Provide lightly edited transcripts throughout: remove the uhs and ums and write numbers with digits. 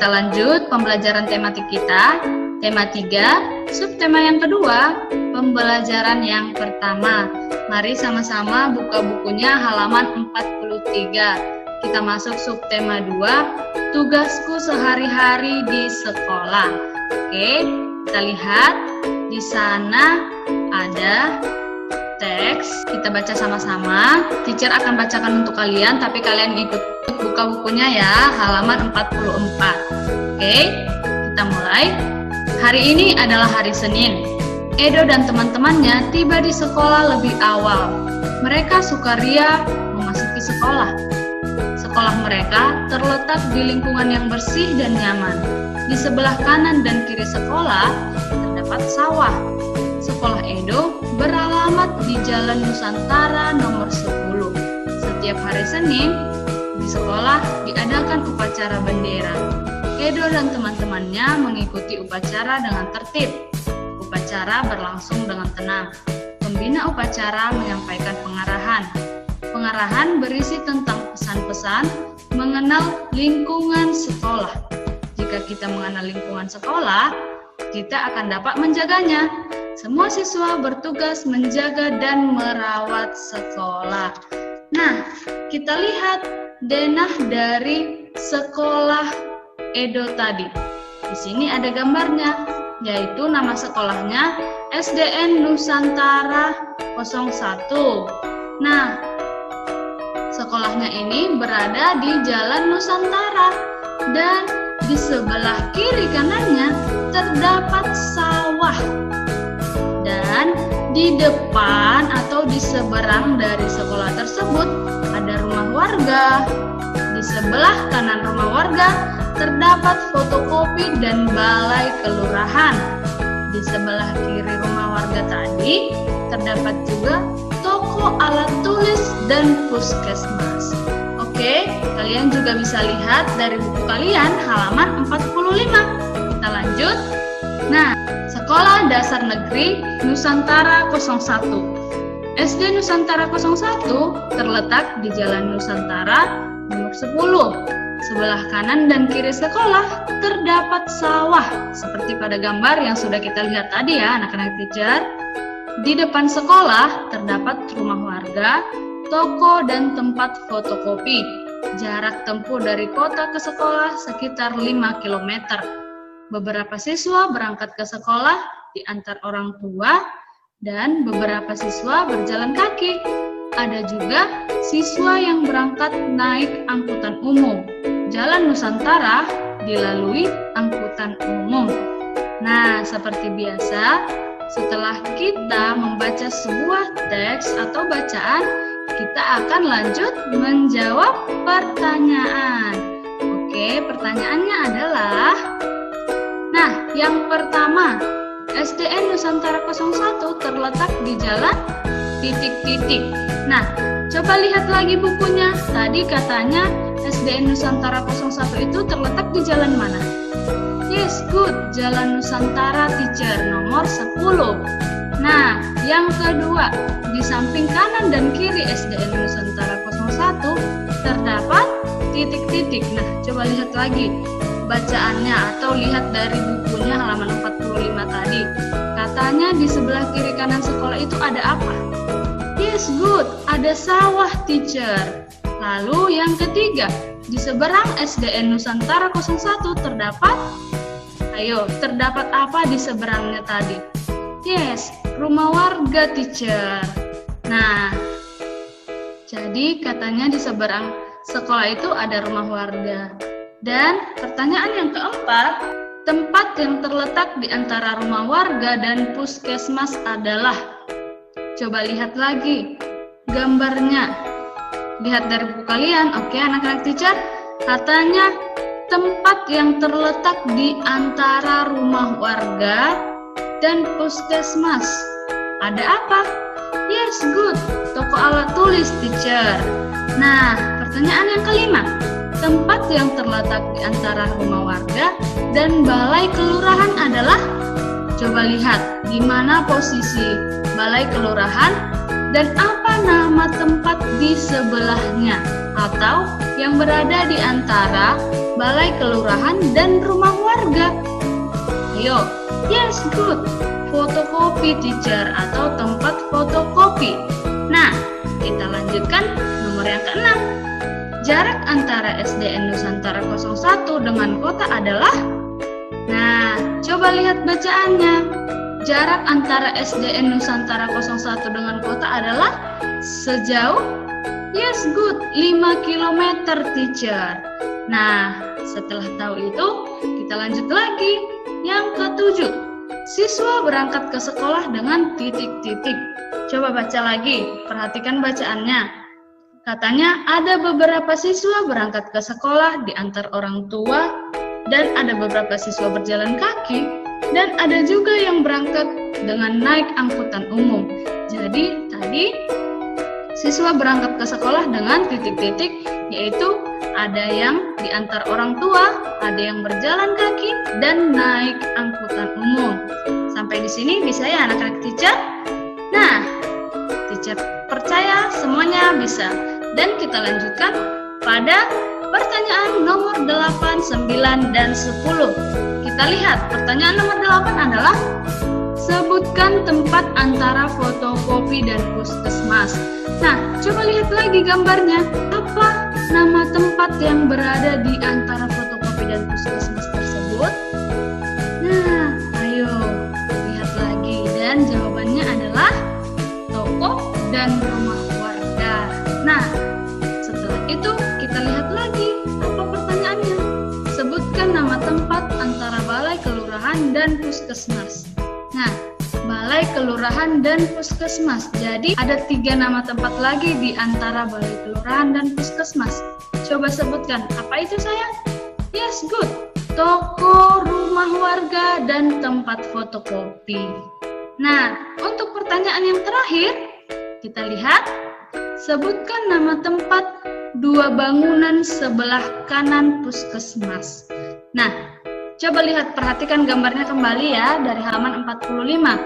kita lanjut pembelajaran tematik kita. Tema 3, subtema yang kedua, pembelajaran yang pertama. Mari sama-sama buka bukunya halaman 43. Kita masuk subtema 2, tugasku sehari-hari di sekolah. Oke, kita lihat di sana ada teks. Kita baca sama-sama. Teacher akan bacakan untuk kalian, tapi kalian ikut buka bukunya ya, halaman 44. Oke, kita mulai. Hari ini adalah hari Senin. Edo dan teman-temannya tiba di sekolah lebih awal. Mereka sukaria memasuki sekolah. Sekolah mereka terletak di lingkungan yang bersih dan nyaman. Di sebelah kanan dan kiri sekolah terdapat sawah. Sekolah Edo beralamat di Jalan Nusantara nomor 10. Setiap hari Senin, di sekolah diadakan upacara bendera. Edo dan teman-temannya mengikuti upacara dengan tertib. Upacara berlangsung dengan tenang. Pembina upacara menyampaikan pengarahan. Pengarahan berisi tentang pesan-pesan mengenal lingkungan sekolah. Jika kita mengenal lingkungan sekolah, kita akan dapat menjaganya. Semua siswa bertugas menjaga dan merawat sekolah. Nah, kita lihat denah dari sekolah Edo tadi. Di sini ada gambarnya, yaitu nama sekolahnya SDN Nusantara 01. Nah, sekolahnya ini berada di Jalan Nusantara dan di sebelah kiri kanannya terdapat sawah. Dan di depan atau di seberang dari sekolah tersebut ada rumah warga. Di sebelah kanan rumah warga terdapat fotokopi dan balai kelurahan. Di sebelah kiri rumah warga tadi terdapat juga toko alat tulis dan puskesmas. Oke, kalian juga bisa lihat dari buku kalian halaman 45. Kita lanjut. Nah, Sekolah Dasar Negeri Nusantara 01. SD Nusantara 01 terletak di Jalan Nusantara nomor 10. Sebelah kanan dan kiri sekolah terdapat sawah, seperti pada gambar yang sudah kita lihat tadi ya, anak-anak teacher. Di depan sekolah terdapat rumah warga, toko, dan tempat fotokopi. Jarak tempuh dari kota ke sekolah sekitar 5 km. Beberapa siswa berangkat ke sekolah diantar orang tua, dan beberapa siswa berjalan kaki. Ada juga siswa yang berangkat naik angkutan umum. Jalan Nusantara dilalui angkutan umum. Nah, seperti biasa, setelah kita membaca sebuah teks atau bacaan, kita akan lanjut menjawab pertanyaan. Oke, pertanyaannya adalah, nah, yang pertama, SDN Nusantara 01 terletak di jalan titik-titik. Nah, coba lihat lagi bukunya. Tadi katanya SDN Nusantara 01 itu terletak di jalan mana? Yes, good. Jalan Nusantara, teacher, nomor 10. Nah, yang kedua, di samping kanan dan kiri SDN Nusantara 01 terdapat titik-titik. Nah, coba lihat lagi bacaannya atau lihat dari bukunya halaman 45 tadi. Katanya di sebelah kiri kanan sekolah itu ada apa? Yes, good. Ada sawah, teacher. Lalu yang ketiga, di seberang SDN Nusantara 01 terdapat, terdapat apa di seberangnya tadi? Yes, rumah warga, teacher. Nah, jadi katanya di seberang sekolah itu ada rumah warga. Dan pertanyaan yang keempat, tempat yang terletak di antara rumah warga dan puskesmas adalah, coba lihat lagi gambarnya. Lihat dari buku kalian, oke anak-anak teacher, katanya tempat yang terletak di antara rumah warga dan puskesmas. Ada apa? Yes, good. Toko alat tulis, teacher. Nah, pertanyaan yang kelima, tempat yang terletak di antara rumah warga dan balai kelurahan adalah, coba lihat di mana posisi balai kelurahan dan apa nama tempat di sebelahnya, atau yang berada di antara balai kelurahan dan rumah warga? Ayo, yes, good. Fotokopi, teacher, atau tempat fotokopi. Nah, kita lanjutkan nomor yang ke-6. Jarak antara SDN Nusantara 01 dengan kota adalah? Nah, coba lihat bacaannya. Jarak antara SDN Nusantara 01 dengan kota adalah sejauh? Yes, good. 5 km, teacher. Nah, setelah tahu itu, kita lanjut lagi. Yang ke-7. Siswa berangkat ke sekolah dengan titik-titik. Coba baca lagi, perhatikan bacaannya. Katanya ada beberapa siswa berangkat ke sekolah diantar orang tua, dan ada beberapa siswa berjalan kaki, dan ada juga yang berangkat dengan naik angkutan umum. Jadi tadi siswa berangkat ke sekolah dengan titik-titik, yaitu ada yang diantar orang tua, ada yang berjalan kaki, dan naik angkutan umum. Sampai di sini bisa ya anak-anak teacher? Nah, teacher percaya semuanya bisa. Dan kita lanjutkan pada pertanyaan nomor 8, 9, dan 10. Kita lihat, pertanyaan nomor 8 adalah sebutkan tempat antara fotokopi dan puskesmas. Nah, coba lihat lagi gambarnya. Apa nama tempat yang berada di antara fotokopi dan puskesmas tersebut? Nah, ayo lihat lagi. Dan jawabannya adalah toko dan rumah warga. Nah, setelah itu kita lihat lagi apa pertanyaannya. Sebutkan nama tempat antara balai kelurahan dan puskesmas. Nah, balai kelurahan dan puskesmas. Jadi ada 3 nama tempat lagi di antara balai kelurahan dan puskesmas. Coba sebutkan, apa itu sayang? Yes, good. Toko, rumah warga, dan tempat fotokopi. Nah, untuk pertanyaan yang terakhir, kita lihat. Sebutkan nama tempat 2 bangunan sebelah kanan puskesmas. Nah, coba lihat, perhatikan gambarnya kembali ya, dari halaman 45.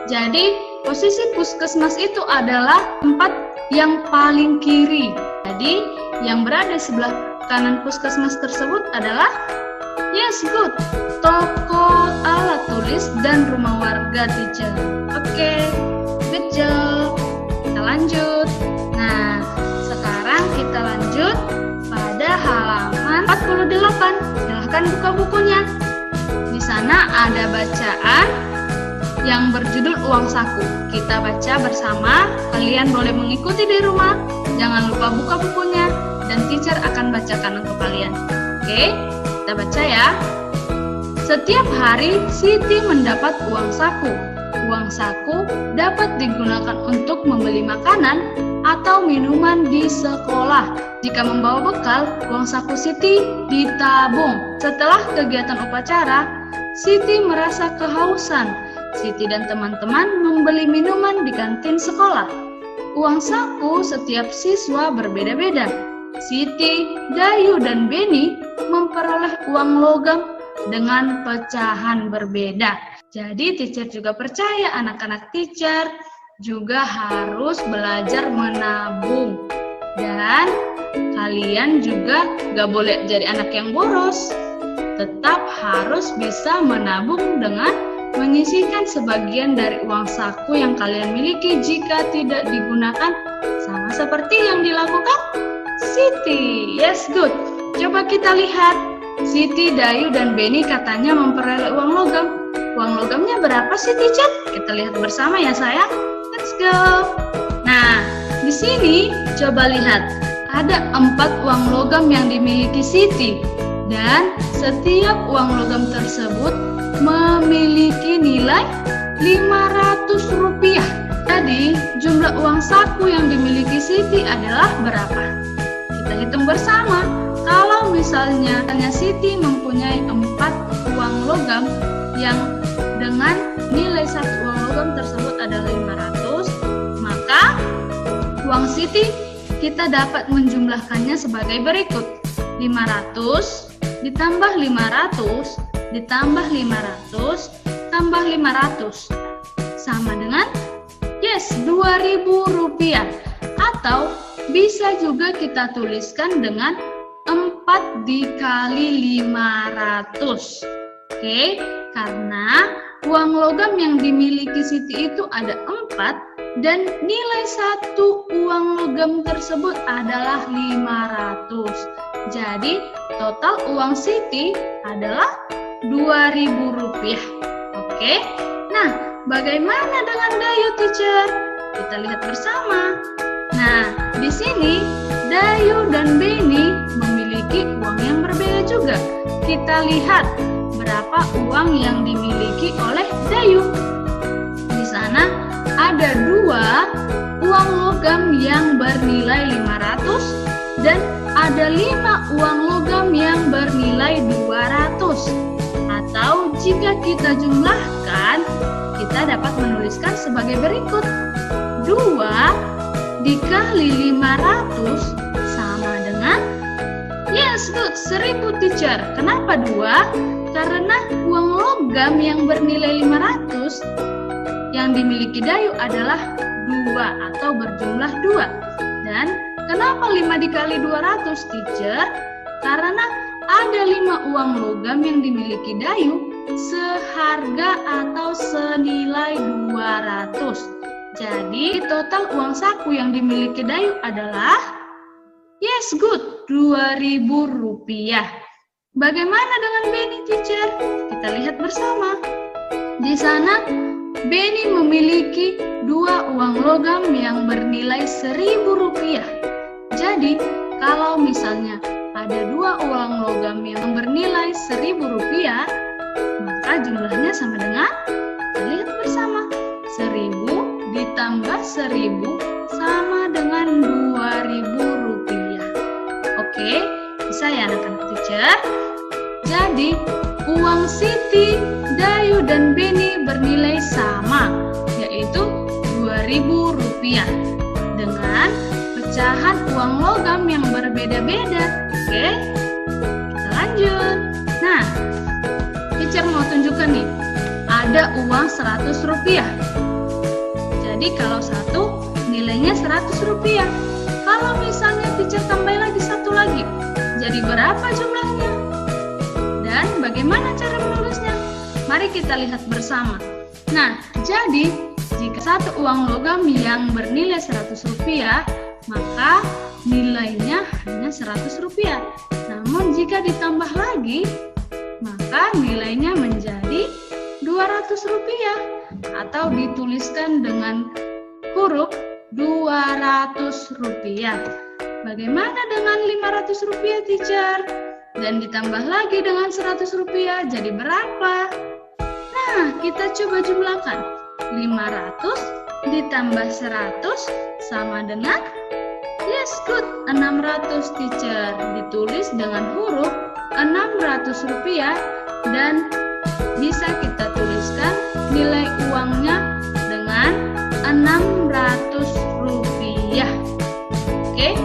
Jadi, posisi puskesmas itu adalah tempat yang paling kiri. Jadi, yang berada di sebelah kanan puskesmas tersebut adalah, yes, good, toko, alat tulis, dan rumah warga, teacher. Oke, good job. Kita lanjut. Nah, sekarang kita lanjut pada halaman 48. Silahkan buka bukunya. Di sana ada bacaan yang berjudul Uang Saku. Kita baca bersama, kalian boleh mengikuti di rumah. Jangan lupa buka bukunya, dan teacher akan bacakan untuk kalian. Oke, kita baca ya. Setiap hari, Siti mendapat uang saku. Uang saku dapat digunakan untuk membeli makanan atau minuman di sekolah. Jika membawa bekal, uang saku Siti ditabung. Setelah kegiatan upacara, Siti merasa kehausan. Siti dan teman-teman membeli minuman di kantin sekolah. Uang saku setiap siswa berbeda-beda. Siti, Dayu, dan Beni memperoleh uang logam dengan pecahan berbeda. Jadi teacher juga percaya anak-anak teacher juga harus belajar menabung. Dan kalian juga gak boleh jadi anak yang boros. Tetap harus bisa menabung dengan menyisihkan sebagian dari uang saku yang kalian miliki jika tidak digunakan, sama seperti yang dilakukan Siti. Yes, good. Coba kita lihat. Siti, Dayu, dan Beni katanya memperoleh uang logam. Uang logamnya berapa sih, teacher? Kita lihat bersama ya, sayang. Let's go. Nah, di sini coba lihat. Ada 4 uang logam yang dimiliki Siti. Dan setiap uang logam tersebut memiliki nilai Rp500. Jadi, jumlah uang saku yang dimiliki Siti adalah berapa? Kita hitung bersama. Kalau misalnya Siti mempunyai 4 uang logam yang dengan nilai 1 uang logam tersebut adalah 500, maka uang Siti kita dapat menjumlahkannya sebagai berikut. 500 ditambah 500 ditambah 500 tambah 500 sama dengan yes, Rp2.000. Atau bisa juga kita tuliskan dengan 4 dikali 500. Oke, karena uang logam yang dimiliki Siti itu ada 4 dan nilai satu uang logam tersebut adalah 500. Jadi total uang Siti adalah Rp2.000. Oke, nah bagaimana dengan Dayu, teacher? Kita lihat bersama. Nah, di sini Dayu dan Beni memiliki uang yang berbeda juga. Kita lihat berapa uang yang dimiliki oleh Dayu. Di sana ada 2 uang logam yang bernilai 500 dan ada 5 uang logam yang bernilai 200. Atau jika kita jumlahkan, kita dapat menuliskan sebagai berikut. 2 dikali 500 sama dengan, yes, good, 1000, teacher. Kenapa 2? Karena uang logam yang bernilai 500 yang dimiliki Dayu adalah 2 atau berjumlah 2. Dan kenapa 5 dikali 200, teacher? Karena ada 5 uang logam yang dimiliki Dayu seharga atau senilai 200. Jadi total uang saku yang dimiliki Dayu adalah, yes, good, Rp2.000. Bagaimana dengan Beni, teacher? Kita lihat bersama. Di sana Beni memiliki 2 uang logam yang bernilai Rp1.000. Jadi kalau misalnya ada 2 uang logam yang bernilai Rp1.000, maka jumlahnya sama dengan, kita lihat bersama, 1000 ditambah 1000 sama dengan Rp2.000. Oke, bisa ya anak-anak, teacher? Jadi uang Siti, Dayu, dan Beni bernilai sama, yaitu Rp2.000 dengan pecahan uang logam yang berbeda-beda. Oke, kita lanjut. Nah, teacher mau tunjukkan nih, ada uang Rp100. Jadi kalau satu nilainya Rp100. Kalau misalnya teacher tambah lagi satu lagi, jadi berapa jumlahnya? Dan bagaimana cara menulisnya? Mari kita lihat bersama. Nah, jadi jika satu uang logam yang bernilai Rp100, maka nilainya hanya Rp100. Namun jika ditambah lagi, maka nilainya menjadi Rp200 atau dituliskan dengan huruf Rp200. Bagaimana dengan Rp500, teacher? Dan ditambah lagi dengan Rp100, jadi berapa? Nah, kita coba jumlahkan. 500 ditambah 100 sama dengan, yes, good, 600, teacher. Ditulis dengan huruf Rp600 dan bisa kita tuliskan nilai uangnya dengan Rp600. Oke?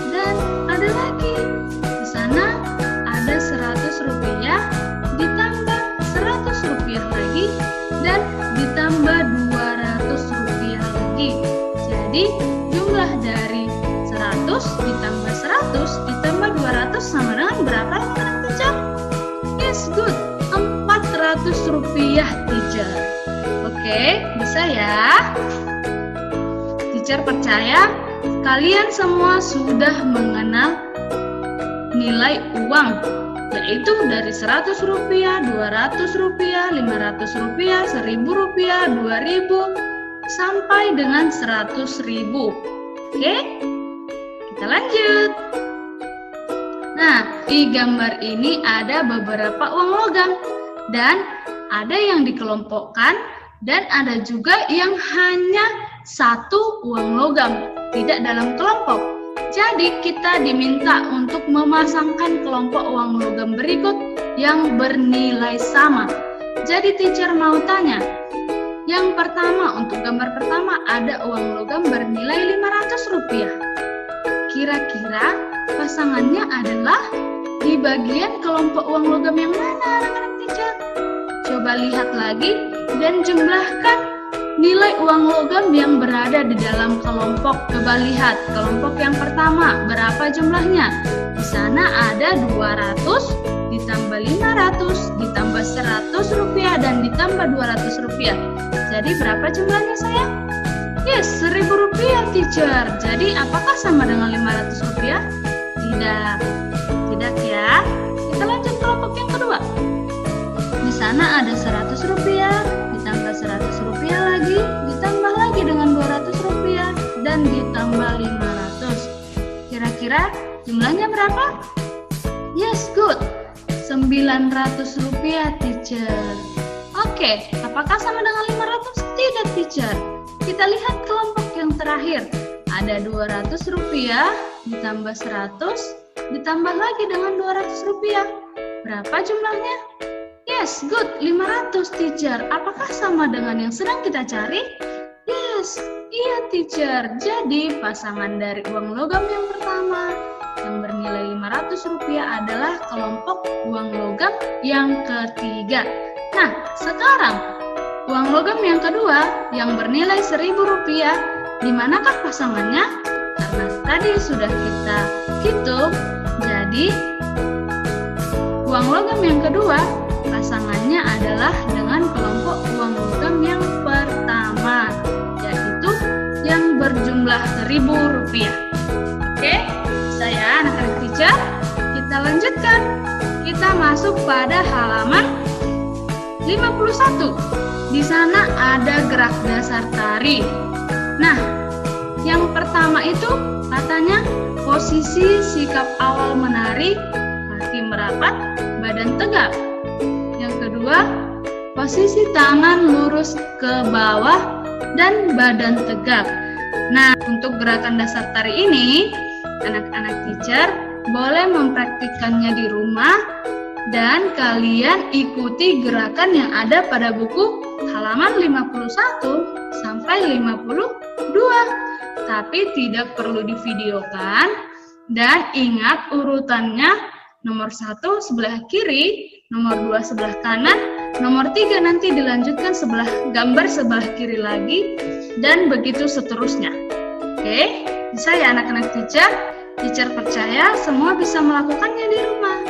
Dan ada lagi. Di sana ada Rp100 ditambah Rp100 lagi dan ditambah Rp200 lagi. Jadi jumlah dari 100 ditambah 100 ditambah 200 sama dengan berapa, teacher? Yes, good, Rp400, teacher. Oke, bisa ya? Teacher percaya kalian semua sudah mengenal nilai uang, yaitu dari Rp100, Rp200, Rp500, Rp1.000, Rp2.000 sampai dengan Rp100.000. Oke, kita lanjut. Nah, di gambar ini ada beberapa uang logam dan ada yang dikelompokkan dan ada juga yang hanya satu uang logam, tidak dalam kelompok. Jadi kita diminta untuk memasangkan kelompok uang logam berikut yang bernilai sama. Jadi teacher mau tanya, yang pertama, untuk gambar pertama ada uang logam bernilai Rp500. Kira-kira pasangannya adalah di bagian kelompok uang logam yang mana, anak-anak teacher? Coba lihat lagi dan jumlahkan nilai uang logam yang berada di dalam kelompok. Coba lihat kelompok yang pertama, berapa jumlahnya? Di sana ada 200 ditambah 500 ditambah 100 rupiah dan ditambah 200 rupiah. Jadi berapa jumlahnya sayang? Yes, 1000 rupiah teacher. Jadi apakah sama dengan 500 rupiah? Tidak. Tidak ya. Kita lanjut kelompok yang kedua. Di sana ada 100 rupiah, ditambah 100 rupiah lagi, ditambah lagi dengan 200 rupiah, dan ditambah 500. Kira-kira jumlahnya berapa? Yes, good. 900 rupiah, teacher. Oke, apakah sama dengan 500? Tidak, teacher. Kita lihat kelompok yang terakhir. Ada 200 rupiah, ditambah 100, ditambah lagi dengan 200 rupiah. Berapa jumlahnya? Yes, good. 500, teacher. Apakah sama dengan yang sedang kita cari? Yes, iya, teacher. Jadi, pasangan dari uang logam yang pertama yang bernilai 500 rupiah adalah kelompok uang logam yang ketiga. Nah, sekarang uang logam yang kedua yang bernilai 1000 rupiah, di manakah pasangannya? Karena tadi sudah kita hitung, jadi uang logam yang kedua pasangannya adalah dengan kelompok uang logam yang pertama, yaitu yang berjumlah 1000 rupiah. Oke, saya anak-anak teacher, kita lanjutkan. Kita masuk pada halaman 51. Di sana ada gerak dasar tari. Nah, yang pertama itu katanya posisi sikap awal menari, kaki merapat, badan tegak. Yang kedua, posisi tangan lurus ke bawah dan badan tegak. Nah, untuk gerakan dasar tari ini, anak-anak teacher boleh mempraktikkannya di rumah dan kalian ikuti gerakan yang ada pada buku halaman 51 sampai 52. Tapi tidak perlu divideokan dan ingat urutannya: nomor 1 sebelah kiri, nomor 2 sebelah kanan, nomor 3 nanti dilanjutkan gambar sebelah kiri lagi, dan begitu seterusnya. Oke, bisa ya anak-anak teacher? Teacher percaya semua bisa melakukannya di rumah.